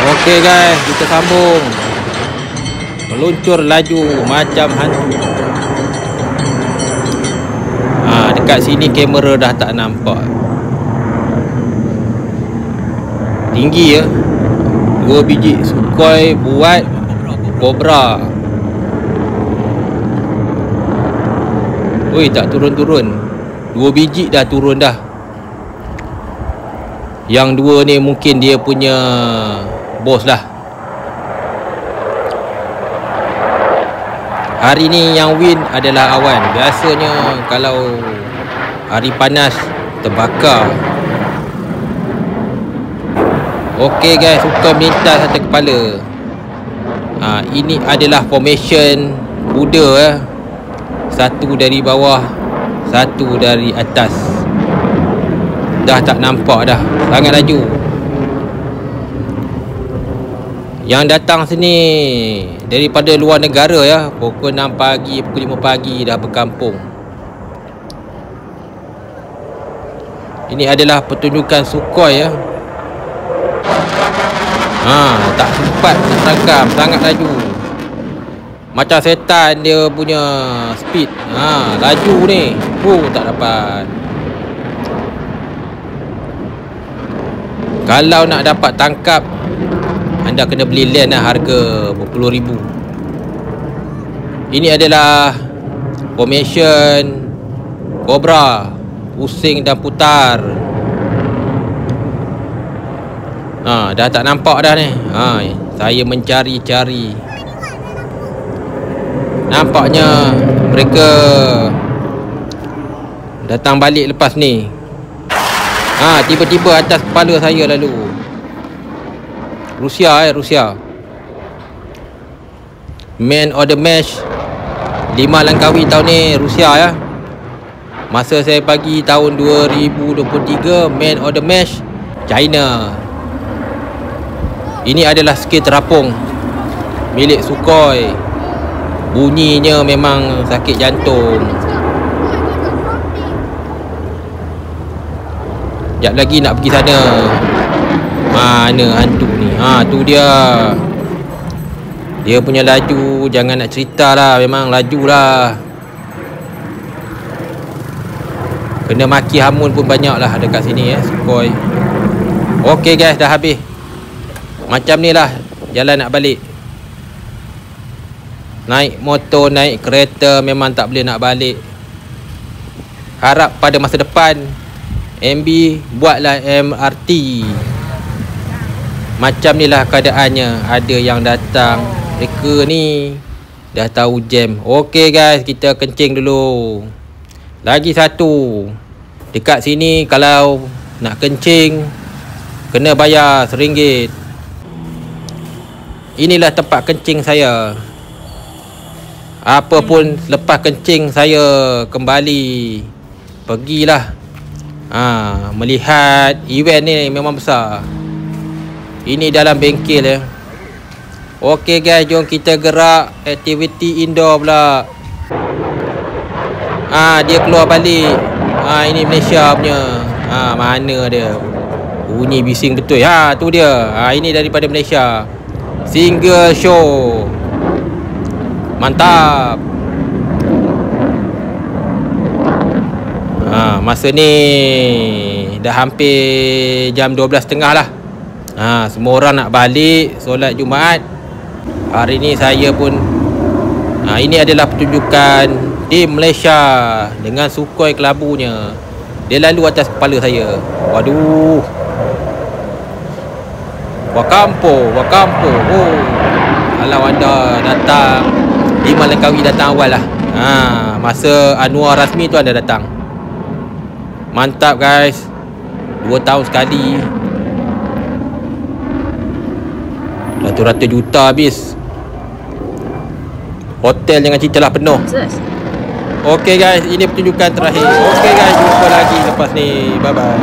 Okey guys, kita sambung. Meluncur laju macam hantu. Dekat sini kamera dah tak nampak. Tinggi ya. 2 biji Sukhoi buat Cobra. Oi, tak turun-turun. 2 biji dah turun dah. Yang 2 ni mungkin dia punya bos lah. Hari ni yang win adalah awan. Biasanya kalau hari panas terbakar. Okey guys, Sukhoi melintas atas kepala. Ini adalah formation kuda. Satu dari bawah, satu dari atas. Dah tak nampak dah. Sangat laju. Yang datang sini daripada luar negara ya. Pukul 6 pagi, pukul 5 pagi dah berkampung. Ini adalah pertunjukan Sukhoi ya. Tak sempat nak seragam. Sangat laju. Macam setan dia punya speed. Laju ni. Tak dapat. Kalau nak dapat tangkap, anda kena beli land lah, harga berpuluh ribu. Ini adalah formation Cobra. Pusing dan putar. Dah tak nampak dah ni. Saya mencari-cari. Nampaknya mereka datang balik lepas ni. Tiba-tiba atas kepala saya lalu. Rusia. Man of the match 5 Langkawi tahun ni Rusia ya. Masa saya pagi tahun 2023, man of the match China. Ini adalah skill terapung milik Sukhoi. Bunyinya memang sakit jantung. Sekejap lagi nak pergi sana. Mana hantu ni? Tu dia. Dia punya laju, jangan nak cerita lah. Memang laju lah. Kena maki hamun pun banyak lah dekat sini ya, Sukhoi. Okey guys, dah habis. Macam ni lah jalan nak balik. Naik motor, naik kereta memang tak boleh nak balik. Harap pada masa depan MB buatlah MRT. Macam ni lah keadaannya. Ada yang datang. Mereka ni dah tahu jam. Okey guys, kita kencing dulu. Lagi satu. Dekat sini kalau nak kencing kena bayar RM1. Inilah tempat kencing saya. Apa pun lepas kencing saya kembali pergilah. Melihat event ni memang besar. Ini dalam bengkel ya. Okey guys, jom kita gerak aktiviti indoor pula. Dia keluar balik. Ini Malaysia punya. Mana dia? Bunyi bising betul. Tu dia. Ini daripada Malaysia. Single show. Mantap. Masa ni dah hampir jam 12.30 lah. Semua orang nak balik solat Jumaat. Hari ni saya pun ini adalah pertunjukan tim Malaysia dengan Sukhoi kelabunya. Dia lalu atas kepala saya. Waduh. Wakampo. Kalau anda datang 5 Langkawi datang awal lah. Masa Anwar rasmi tu anda datang. Mantap guys. 2 tahun sekali. Ratus-ratus juta habis. Hotel jangan cerita lah, penuh. Okey guys, ini pertunjukan terakhir. Okey guys, jumpa lagi lepas ni. Bye bye.